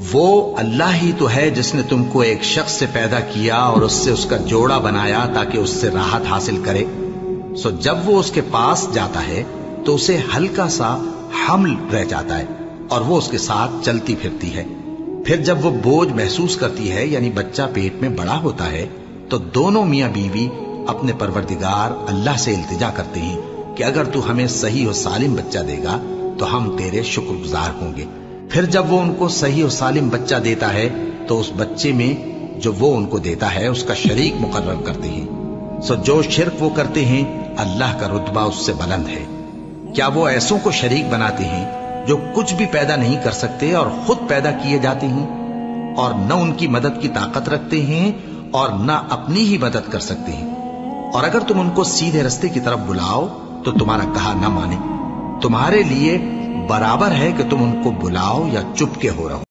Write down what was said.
वो अल्लाह ही तो है जिसने तुमको एक शख्स से पैदा किया और उससे उसका जोड़ा बनाया ताकि उससे राहत हासिल करे। सो जब वो उसके पास जाता है तो उसे हल्का सा हमल रह जाता है और वो उसके साथ चलती फिरती है। फिर जब वो बोझ महसूस करती है यानी बच्चा पेट में बड़ा होता है तो दोनों मियां बीवी अपने परवरदिगार अल्लाह से इल्तिजा करते हैं कि अगर तू हमें सही और सालिम बच्चा देगा तो हम तेरे शुक्रगुजार होंगे। फिर जब वो उनको सही और सालिम बच्चा देता है तो उस बच्चे में जो वो उनको देता है उसका शरीक मुकर्रर करते हैं। सो जो शिर्क वो करते हैं अल्लाह का रुतबा उससे बुलंद है। क्या वो ऐसों को शरीक बनाते हैं जो कुछ भी पैदा नहीं कर सकते और खुद पैदा किए जाते हैं और न उनकी मदद की ताकत रखते हैं और न अपनी ही मदद कर सकते हैं। और अगर तुम उनको सीधे रास्ते की तरफ बुलाओ तो तुम्हारा कहा न माने। तुम्हारे लिए बराबर है कि तुम उनको बुलाओ या चुपके हो रहो।